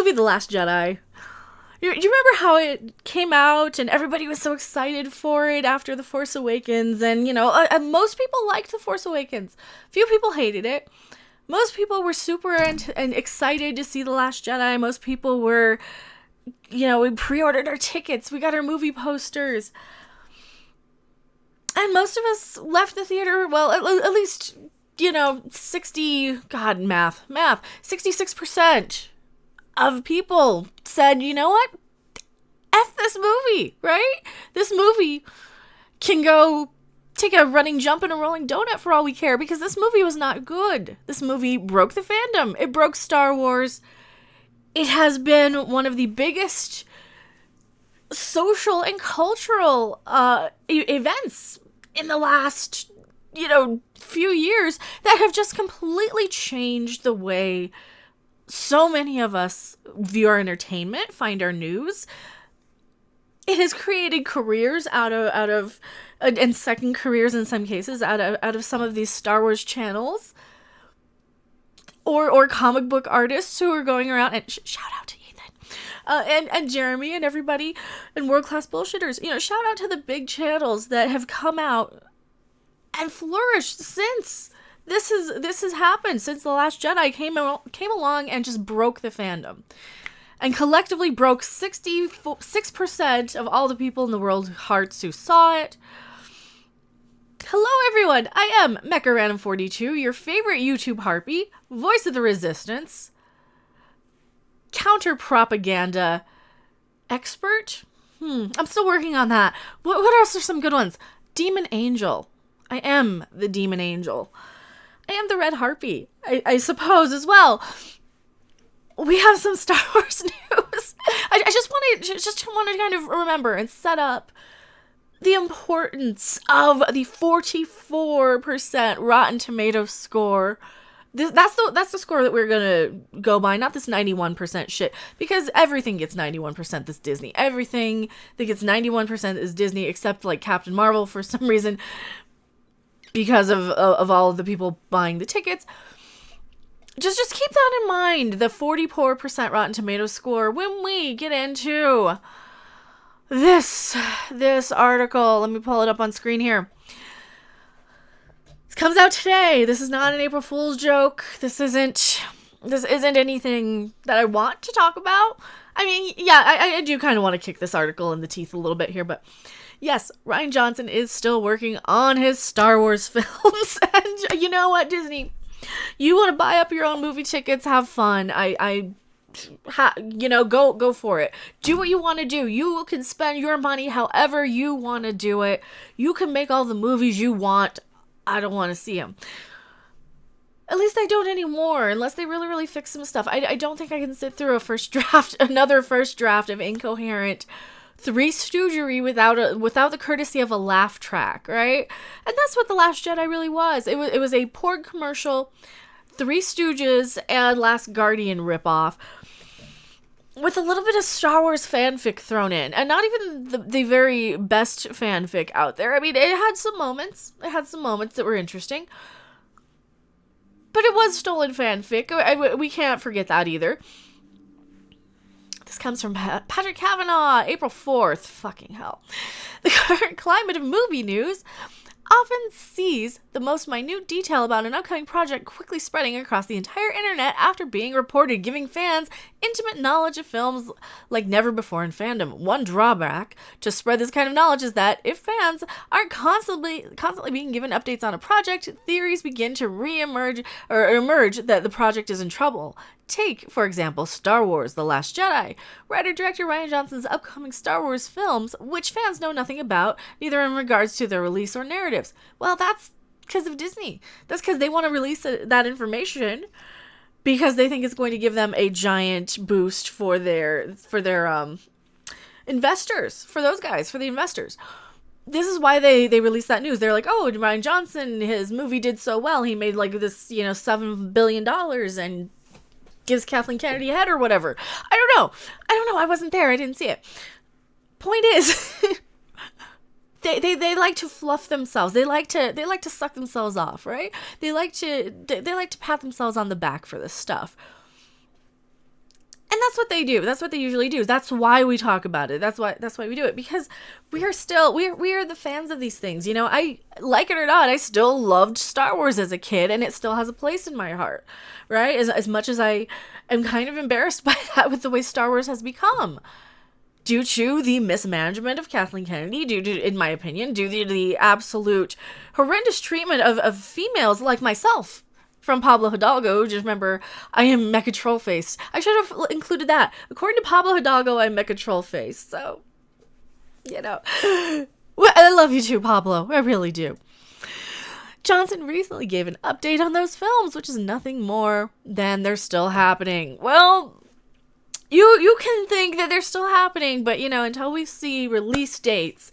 movie The Last Jedi. You remember how it came out and everybody was so excited for it after The Force Awakens? And, most people liked The Force Awakens. Few people hated it. Most people were super and excited to see The Last Jedi. Most people were, we pre-ordered our tickets. We got our movie posters. And most of us left the theater, well, at least, 66% of people said, you know what? F this movie, right? This movie can go take a running jump and a rolling donut for all we care, because this movie was not good. This movie broke the fandom. It broke Star Wars. It has been one of the biggest social and cultural events in the last, few years that have just completely changed the way so many of us view our entertainment, find our news. It has created careers out of and second careers in some cases out of some of these Star Wars channels, or comic book artists who are going around and shout out to Ethan, and Jeremy and everybody and World Class Bullshitters. Shout out to the big channels that have come out and flourished since. This has happened since The Last Jedi came along and just broke the fandom. And collectively broke 66% of all the people in the world's hearts who saw it. Hello everyone, I am Mecha Random 42, your favorite YouTube harpy, voice of the resistance, counter-propaganda expert. I'm still working on that. What else are some good ones? Demon Angel. I am the Demon Angel. I am the Red Harpy, I suppose, as well. We have some Star Wars news. I just want to kind of remember and set up the importance of the 44% Rotten Tomatoes score. That's the score that we're gonna go by, not this 91% shit, because everything gets 91% this Disney. Everything that gets 91% is Disney, except like Captain Marvel for some reason, because of all of the people buying the tickets. Just keep that in mind, the 44% Rotten Tomatoes score, when we get into this article. Let me pull it up on screen here. This comes out today. This is not an April Fool's joke. This isn't anything that I want to talk about. I mean, yeah, I do kind of want to kick this article in the teeth a little bit here, but yes, Rian Johnson is still working on his Star Wars films. And you know what, Disney? You want to buy up your own movie tickets, have fun. Go for it. Do what you want to do. You can spend your money however you want to do it. You can make all the movies you want. I don't want to see them. At least I don't anymore, unless they really, really fix some stuff. I don't think I can sit through another first draft of incoherent Three Stoogery without the courtesy of a laugh track, right? And that's what The Last Jedi really was. It was a porn commercial, Three Stooges and Last Guardian ripoff, with a little bit of Star Wars fanfic thrown in, and not even the very best fanfic out there. I mean, it had some moments. It had some moments that were interesting, but it was stolen fanfic. We can't forget that either. This comes from Patrick Kavanaugh, April 4th. Fucking hell. The current climate of movie news often sees the most minute detail about an upcoming project quickly spreading across the entire internet after being reported, giving fans intimate knowledge of films like never before in fandom. One drawback to spread this kind of knowledge is that if fans aren't constantly being given updates on a project, theories begin to emerge that the project is in trouble. Take, for example, Star Wars: The Last Jedi. Writer-director Rian Johnson's upcoming Star Wars films, which fans know nothing about, neither in regards to their release or narratives. Well, that's because of Disney. That's because they want to release that information because they think it's going to give them a giant boost for their investors, for those guys, for the investors. This is why they released that news. They're like, oh, Rian Johnson, his movie did so well. He made like this, $7 billion and gives Kathleen Kennedy a head or whatever. I don't know. I wasn't there. I didn't see it. Point is, they like to fluff themselves. They like to suck themselves off, right? They like to pat themselves on the back for this stuff. And that's what they do. That's what they usually do. That's why we talk about it. That's why we do it, because we are the fans of these things. You know, I like it or not, I still loved Star Wars as a kid, and it still has a place in my heart, right? As much as I am kind of embarrassed by that with the way Star Wars has become. Due to the mismanagement of Kathleen Kennedy, due to, in my opinion, due to the absolute horrendous treatment of females like myself from Pablo Hidalgo. Just remember, I am Mecha Trollface. I should have included that. According to Pablo Hidalgo, I'm Mecha Trollface. So, you know. Well, I love you too, Pablo. I really do. Johnson recently gave an update on those films, which is nothing more than they're still happening. Well, you can think that they're still happening, but, you know, until we see release dates,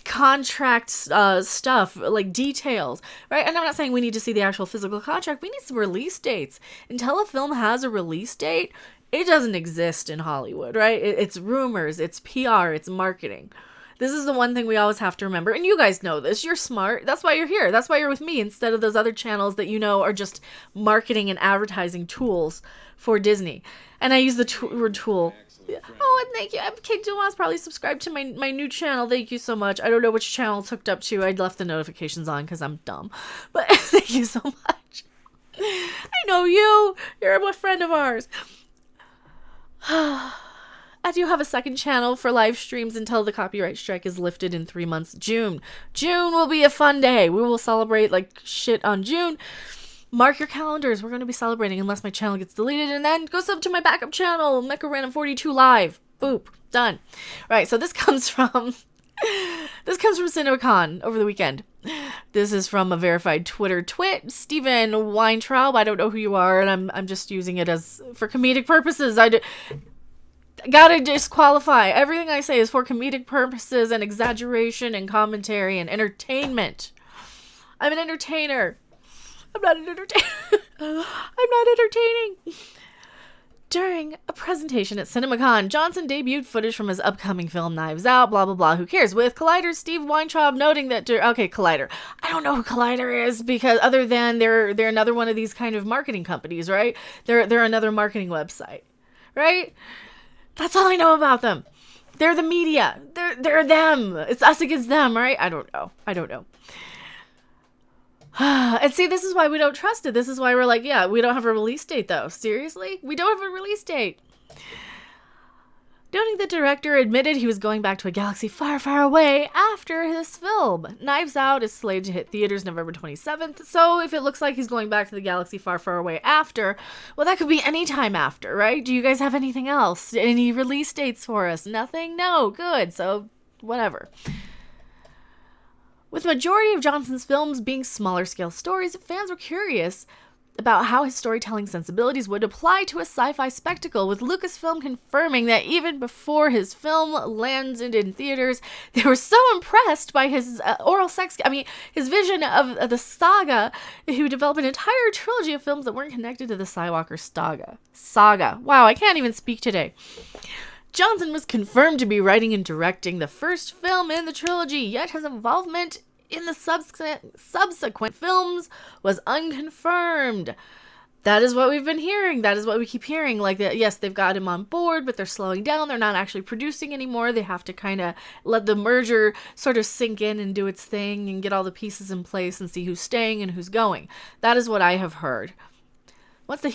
contract stuff, like details, right? And I'm not saying we need to see the actual physical contract. We need some release dates. Until a film has a release date, it doesn't exist in Hollywood, right? It's rumors, it's PR, it's marketing. This is the one thing we always have to remember. And you guys know this. You're smart. That's why you're here. That's why you're with me instead of those other channels that you know are just marketing and advertising tools for Disney. And I use the word tool. Oh, and thank you. Kate Dumas probably subscribed to my new channel. Thank you so much. I don't know which channel it's hooked up to. I left the notifications on because I'm dumb. But thank you so much. I know you. You're a friend of ours. I do have a second channel for live streams until the copyright strike is lifted in 3 months. June will be a fun day. We will celebrate like shit on June. Mark your calendars. We're going to be celebrating unless my channel gets deleted, and then go sub to my backup channel, Mecha Random 42 Live. Boop. Done. Right, so this comes from CinemaCon over the weekend. This is from a verified Twitter twit. Steven Weintraub. I don't know who you are, and I'm just using it as for comedic purposes. Gotta disqualify. Everything I say is for comedic purposes and exaggeration and commentary and entertainment. I'm an entertainer. I'm not an entertainer. I'm not entertaining. During a presentation at CinemaCon, Johnson debuted footage from his upcoming film Knives Out, blah, blah, blah. Who cares? With Collider's Steve Weintraub noting that... Okay, Collider. I don't know who Collider is because other than they're another one of these kind of marketing companies, right? They're another marketing website, right? That's all I know about them. They're the media. They're them. It's us against them, right? I don't know. And see, this is why we don't trust it. This is why we're like, yeah, we don't have a release date, though. Seriously? We don't have a release date. Noting the director admitted he was going back to a galaxy far, far away after this film. Knives Out is slated to hit theaters November 27th, so if it looks like he's going back to the galaxy far, far away after, well, that could be any time after, right? Do you guys have anything else? Any release dates for us? Nothing? No. Good. So, whatever. With the majority of Johnson's films being smaller scale stories, fans were curious about how his storytelling sensibilities would apply to a sci-fi spectacle, with Lucasfilm confirming that even before his film landed in theaters, they were so impressed by his his vision of the saga, he would develop an entire trilogy of films that weren't connected to the Skywalker saga. Wow, I can't even speak today. Johnson was confirmed to be writing and directing the first film in the trilogy, yet his involvement in the subsequent films was unconfirmed. That is what we've been hearing. That is what we keep hearing. Like, yes, they've got him on board, but they're slowing down. They're not actually producing anymore. They have to kind of let the merger sort of sink in and do its thing and get all the pieces in place and see who's staying and who's going. That is what I have heard. Once The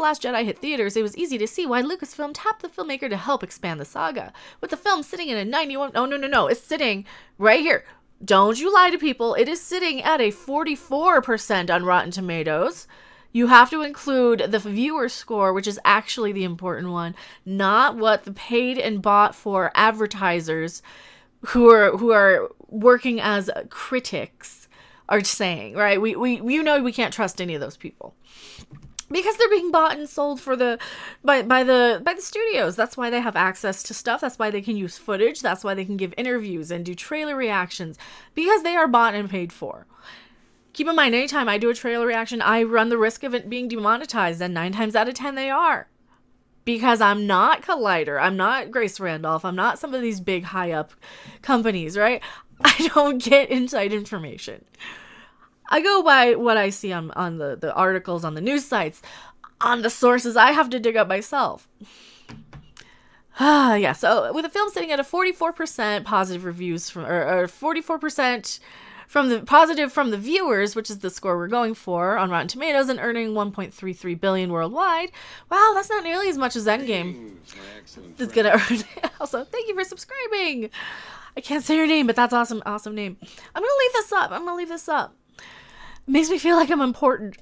Last Jedi hit theaters, it was easy to see why Lucasfilm tapped the filmmaker to help expand the saga. With the film sitting at a 91... Oh, no. It's sitting right here. Don't you lie to people. It is sitting at a 44% on Rotten Tomatoes. You have to include the viewer score, which is actually the important one, not what the paid and bought for advertisers who are working as critics are saying, right? We can't trust any of those people. Because they're being bought and sold by the studios. That's why they have access to stuff. That's why they can use footage. That's why they can give interviews and do trailer reactions. Because they are bought and paid for. Keep in mind, anytime I do a trailer reaction, I run the risk of it being demonetized. And 9 times out of 10, they are. Because I'm not Collider. I'm not Grace Randolph. I'm not some of these big high-up companies, right? I don't get inside information. I go by what I see on the articles, on the news sites, on the sources I have to dig up myself. Yeah, so with the film sitting at a 44% positive reviews from, or 44% from the positive from the viewers, which is the score we're going for on Rotten Tomatoes, and earning 1.33 billion worldwide. Wow, that's not nearly as much as Endgame is gonna earn. Also, thank you for subscribing. I can't say your name, but that's awesome name. I'm gonna leave this up. It makes me feel like I'm important.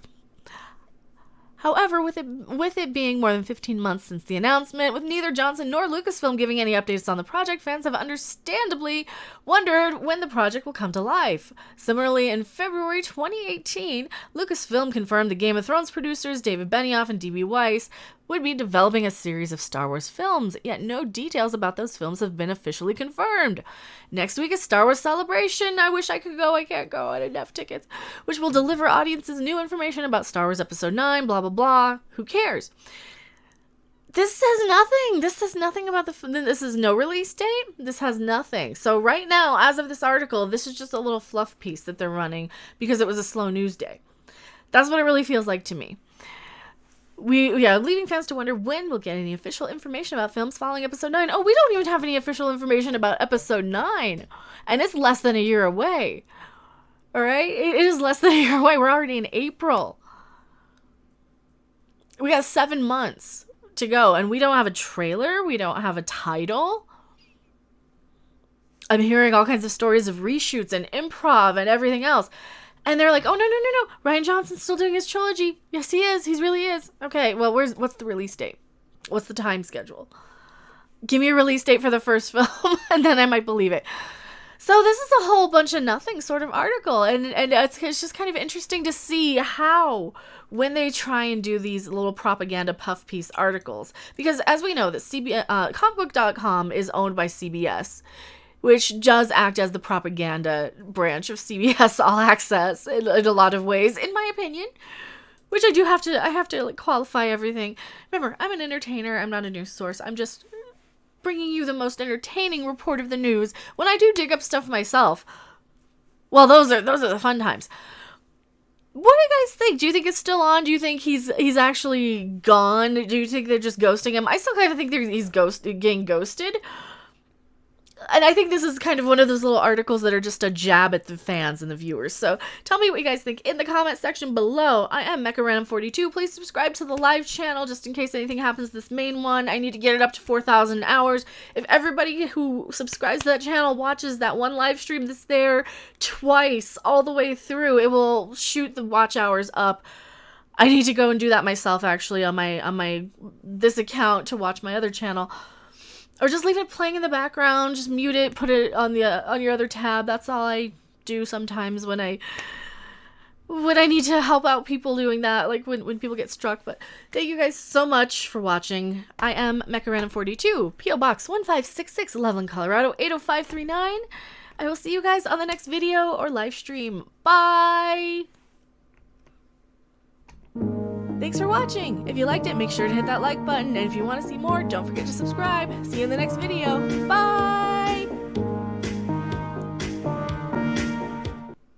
However, with it being more than 15 months since the announcement, with neither Johnson nor Lucasfilm giving any updates on the project, fans have understandably wondered when the project will come to life. Similarly, in February 2018, Lucasfilm confirmed the Game of Thrones producers David Benioff and D.B. Weiss would be developing a series of Star Wars films, yet no details about those films have been officially confirmed. Next week is Star Wars Celebration. I wish I could go. I can't go. I didn't have tickets. Which will deliver audiences new information about Star Wars Episode 9, blah, blah, blah. Who cares? This says nothing. This says nothing about this is no release date. This has nothing. So right now, as of this article, this is just a little fluff piece that they're running because it was a slow news day. That's what it really feels like to me. Leaving fans to wonder when we'll get any official information about films following Episode 9. Oh, we don't even have any official information about Episode 9. And it's less than a year away. Alright? It is less than a year away. We're already in April. We got 7 months to go. And we don't have a trailer. We don't have a title. I'm hearing all kinds of stories of reshoots and improv and everything else. And they're like, oh, no. Rian Johnson's still doing his trilogy. Yes, he is. He really is. Okay, well, what's the release date? What's the time schedule? Give me a release date for the first film, and then I might believe it. So this is a whole bunch of nothing sort of article. And it's just kind of interesting to see how, when they try and do these little propaganda puff piece articles. Because as we know, that comicbook.com is owned by CBS, which does act as the propaganda branch of CBS All Access in a lot of ways, in my opinion. Which I have to like qualify everything. Remember, I'm an entertainer. I'm not a news source. I'm just bringing you the most entertaining report of the news. When I do dig up stuff myself, well, those are the fun times. What do you guys think? Do you think it's still on? Do you think he's actually gone? Do you think they're just ghosting him? I still kind of think he's getting ghosted. And I think this is kind of one of those little articles that are just a jab at the fans and the viewers. So tell me what you guys think in the comment section below. I am MechaRandom42. Please subscribe to the live channel just in case anything happens to this main one. I need to get it up to 4,000 hours. If everybody who subscribes to that channel watches that one live stream that's there twice all the way through, it will shoot the watch hours up. I need to go and do that myself actually on my this account to watch my other channel. Or just leave it playing in the background, just mute it, put it on your other tab. That's all I do sometimes when I need to help out people doing that, like when people get struck. But thank you guys so much for watching. I am MechaRandom42, P.O. Box 1566, Loveland, Colorado 80539. I will see you guys on the next video or live stream. Bye! Thanks for watching. If you liked it, make sure to hit that like button. And if you want to see more, don't forget to subscribe. See you in the next video. Bye!